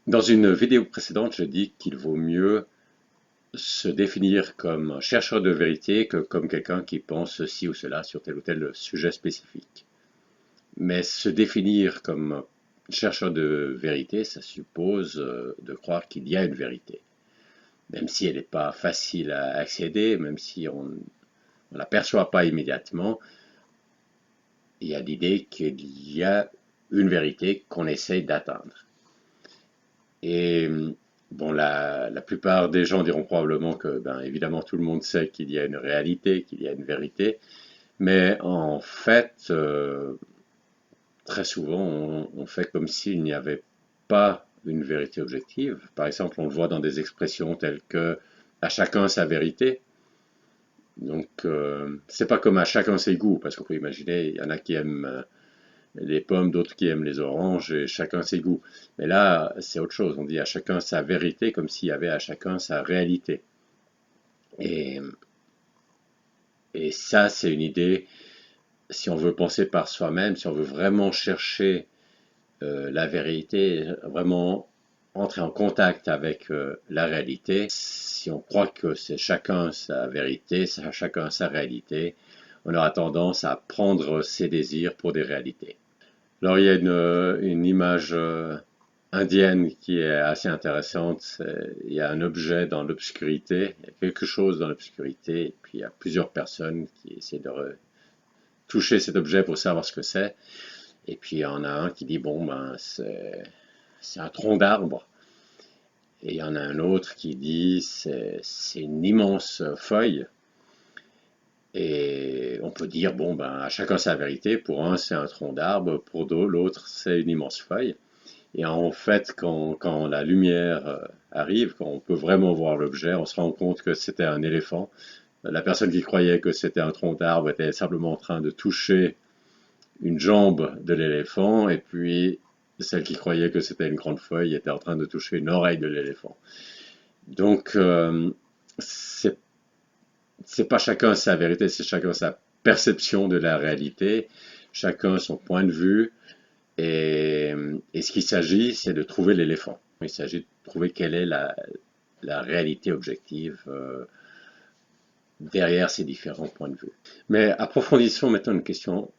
Dans une vidéo précédente, je dis qu'il vaut mieux se définir comme un chercheur de vérité que comme quelqu'un qui pense ceci ou cela sur tel ou tel sujet spécifique. Mais se définir comme un chercheur de vérité, ça suppose de croire qu'il y a une vérité. Même si elle n'est pas facile à accéder, même si on ne l'aperçoit pas immédiatement, il y a l'idée qu'il y a une vérité qu'on essaye d'atteindre. Et bon, la plupart des gens diront probablement que, ben, évidemment, tout le monde sait qu'il y a une réalité, qu'il y a une vérité, mais en fait, très souvent, on fait comme s'il n'y avait pas une vérité objective. Par exemple, on le voit dans des expressions telles que à chacun sa vérité. Donc, c'est pas comme à chacun ses goûts, parce qu'on peut imaginer, il y en a qui aiment les pommes, d'autres qui aiment les oranges, et chacun ses goûts. Mais là, c'est autre chose. On dit à chacun sa vérité, comme s'il y avait à chacun sa réalité. Et, et ça, c'est une idée, si on veut penser par soi-même, si on veut vraiment chercher la vérité, vraiment entrer en contact avec la réalité, si on croit que c'est chacun sa vérité, chacun sa réalité, on aura tendance à prendre ses désirs pour des réalités. Alors il y a une image indienne qui est assez intéressante. Il y a un objet dans l'obscurité, il y a quelque chose dans l'obscurité, et puis il y a plusieurs personnes qui essaient de toucher cet objet pour savoir ce que c'est. Et puis il y en a un qui dit bon ben c'est un tronc d'arbre. Et il y en a un autre qui dit c'est une immense feuille. Et on peut dire bon ben à chacun sa vérité. Pour un c'est un tronc d'arbre, pour l'autre c'est une immense feuille. Et en fait, quand la lumière arrive, quand on peut vraiment voir l'objet, on se rend compte que c'était un éléphant. La personne qui croyait que c'était un tronc d'arbre était simplement en train de toucher une jambe de l'éléphant, et puis celle qui croyait que c'était une grande feuille était en train de toucher une oreille de l'éléphant. Donc, c'est pas chacun sa vérité, c'est chacun sa perception de la réalité, chacun son point de vue, et ce qu'il s'agit, c'est de trouver l'éléphant. Il s'agit de trouver quelle est la réalité objective derrière ces différents points de vue. Mais approfondissons maintenant une question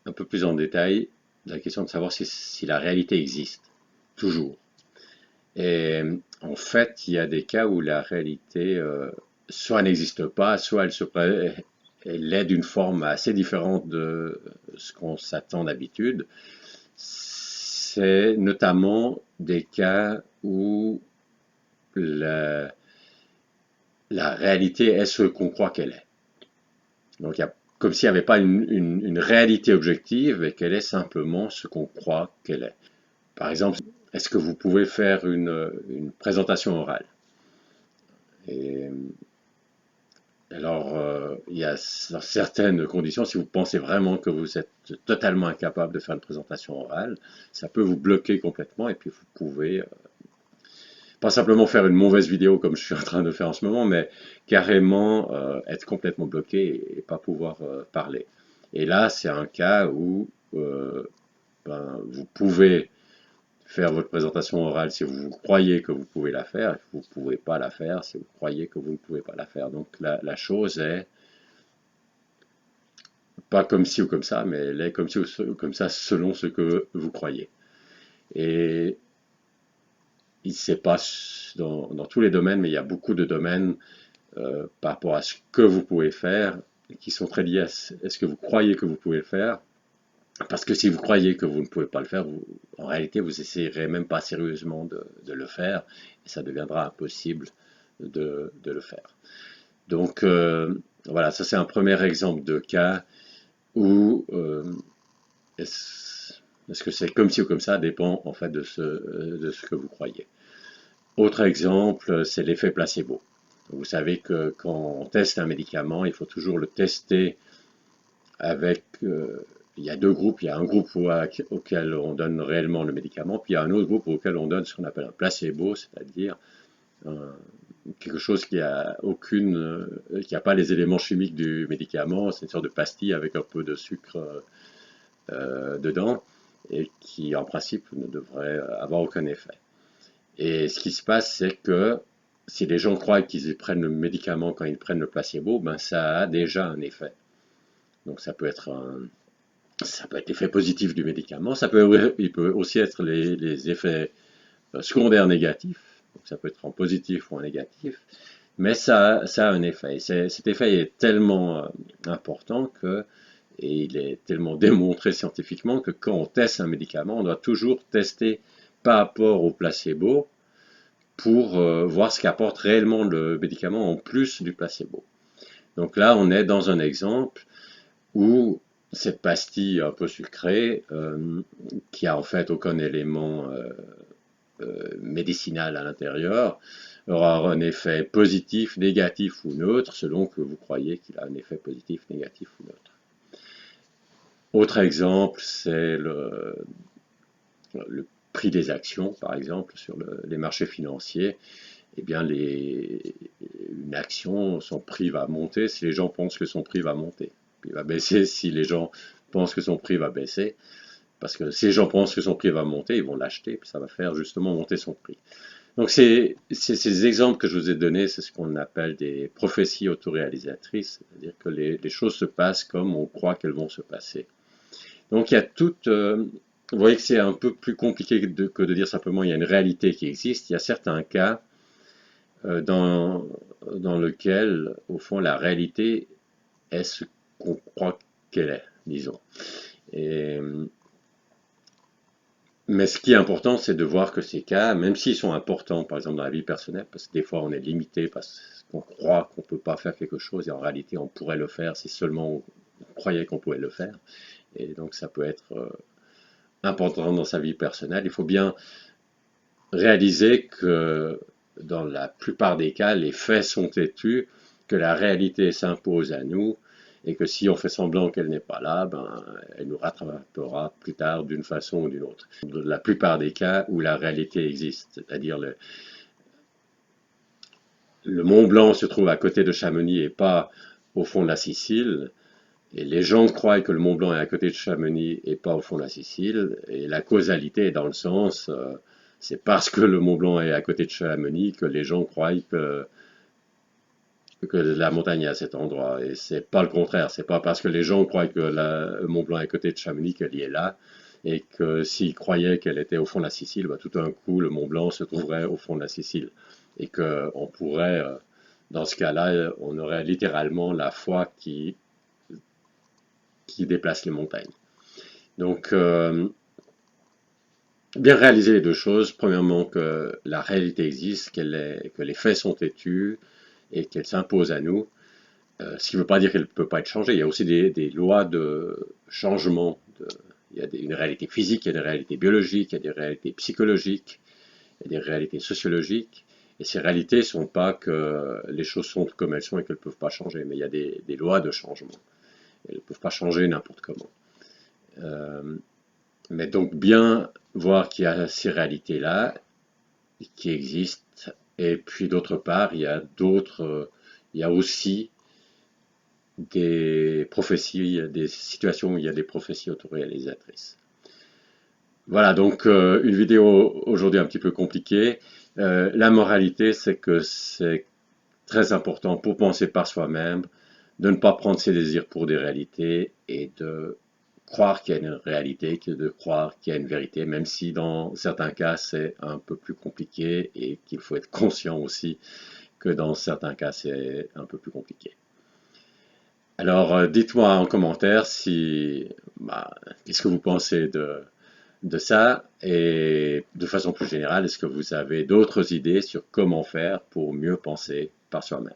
un peu plus en détail, la question de savoir si la réalité existe, toujours. Et en fait, il y a des cas où la réalité soit n'existe pas, soit elle est d'une forme assez différente de ce qu'on s'attend d'habitude. C'est notamment des cas où la, la réalité est ce qu'on croit qu'elle est. Donc, il y a comme s'il n'y avait pas une réalité objective et qu'elle est simplement ce qu'on croit qu'elle est. Par exemple, est-ce que vous pouvez faire une présentation orale? Et alors, il y a certaines conditions, si vous pensez vraiment que vous êtes totalement incapable de faire une présentation orale, ça peut vous bloquer complètement et puis vous pouvez pas simplement faire une mauvaise vidéo comme je suis en train de faire en ce moment, mais carrément être complètement bloqué et pas pouvoir parler. Et là, c'est un cas où ben, vous pouvez faire votre présentation orale si vous croyez que vous pouvez la faire, et vous ne pouvez pas la faire si vous croyez que vous ne pouvez pas la faire. Donc la chose est pas comme ci ou comme ça, mais elle est comme ci ou comme ça selon ce que vous croyez. Et il ne sait pas dans tous les domaines, mais il y a beaucoup de domaines par rapport à ce que vous pouvez faire qui sont très liés à ce que vous croyez que vous pouvez faire. Parce que si vous croyez que vous ne pouvez pas le faire, en réalité, vous essayerez même pas sérieusement de le faire et ça deviendra impossible de le faire. Donc, voilà, ça c'est un premier exemple de cas où est-ce que c'est comme ci ou comme ça dépend en fait de ce que vous croyez. Autre exemple, c'est l'effet placebo. Vous savez que quand on teste un médicament, il faut toujours le tester avec. Il y a deux groupes. Il y a un groupe auquel on donne réellement le médicament, puis il y a un autre groupe auquel on donne ce qu'on appelle un placebo, c'est-à-dire quelque chose qui a pas les éléments chimiques du médicament. C'est une sorte de pastille avec un peu de sucre dedans et qui, en principe, ne devrait avoir aucun effet. Et ce qui se passe, c'est que si les gens croient qu'ils prennent le médicament quand ils prennent le placebo, ben ça a déjà un effet. Donc ça peut être l'effet positif du médicament, il peut aussi être les effets secondaires négatifs, donc ça peut être en positif ou en négatif, mais ça a un effet. Et cet effet est tellement important et il est tellement démontré scientifiquement que quand on teste un médicament, on doit toujours tester par rapport au placebo pour voir ce qu'apporte réellement le médicament en plus du placebo. Donc là, on est dans un exemple où cette pastille un peu sucrée, qui a en fait aucun élément médicinal à l'intérieur, aura un effet positif, négatif ou neutre, selon que vous croyez qu'il a un effet positif, négatif ou neutre. Autre exemple, c'est le prix des actions, par exemple, sur les marchés financiers. Eh bien, une action, son prix va monter si les gens pensent que son prix va monter. Puis il va baisser si les gens pensent que son prix va baisser. Parce que si les gens pensent que son prix va monter, ils vont l'acheter, puis ça va faire justement monter son prix. Donc ces exemples que je vous ai donnés, c'est ce qu'on appelle des prophéties autoréalisatrices, c'est-à-dire que les choses se passent comme on croit qu'elles vont se passer. Donc il y a toute... vous voyez que c'est un peu plus compliqué que de dire simplement il y a une réalité qui existe. Il y a certains cas dans lequel, au fond, la réalité est ce qu'on croit qu'elle est, disons. Et, mais ce qui est important, c'est de voir que ces cas, même s'ils sont importants, par exemple dans la vie personnelle, parce que des fois on est limité parce qu'on croit qu'on ne peut pas faire quelque chose, et en réalité on pourrait le faire si seulement on croyait qu'on pouvait le faire. Et donc ça peut être important dans sa vie personnelle. Il faut bien réaliser que dans la plupart des cas, les faits sont têtus, que la réalité s'impose à nous, et que si on fait semblant qu'elle n'est pas là, ben, elle nous rattrapera plus tard d'une façon ou d'une autre. Dans la plupart des cas où la réalité existe, c'est-à-dire le Mont Blanc se trouve à côté de Chamonix et pas au fond de la Sicile, et les gens croient que le Mont Blanc est à côté de Chamonix et pas au fond de la Sicile, et la causalité est dans le sens, c'est parce que le Mont Blanc est à côté de Chamonix que les gens croient que la montagne est à cet endroit. Et c'est pas le contraire. C'est pas parce que les gens croient que le Mont Blanc est à côté de Chamonix qu'elle y est là. Et que s'ils croyaient qu'elle était au fond de la Sicile, bah, tout d'un coup, le Mont Blanc se trouverait au fond de la Sicile. Et qu'on pourrait, dans ce cas-là, on aurait littéralement la foi qui déplace les montagnes. Donc, bien réaliser les deux choses. Premièrement, que la réalité existe, que les faits sont têtus et qu'elle s'impose à nous. Ce qui ne veut pas dire qu'elle ne peut pas être changée. Il y a aussi des lois de changement. Il y a une réalité physique, il y a des réalités biologiques, il y a des réalités psychologiques, il y a des réalités sociologiques. Et ces réalités ne sont pas que les choses sont comme elles sont et qu'elles ne peuvent pas changer, mais il y a des lois de changement. Elles ne peuvent pas changer n'importe comment. Mais donc bien voir qu'il y a ces réalités-là qui existent, et puis d'autre part, il y a aussi des prophéties, des situations où il y a des prophéties autoréalisatrices. Voilà, donc une vidéo aujourd'hui un petit peu compliquée. La moralité, c'est que c'est très important pour penser par soi-même, de ne pas prendre ses désirs pour des réalités et de croire qu'il y a une réalité, que de croire qu'il y a une vérité, même si dans certains cas c'est un peu plus compliqué et qu'il faut être conscient aussi que dans certains cas c'est un peu plus compliqué. Alors dites-moi en commentaire qu'est-ce que vous pensez de ça et de façon plus générale, est-ce que vous avez d'autres idées sur comment faire pour mieux penser par soi-même?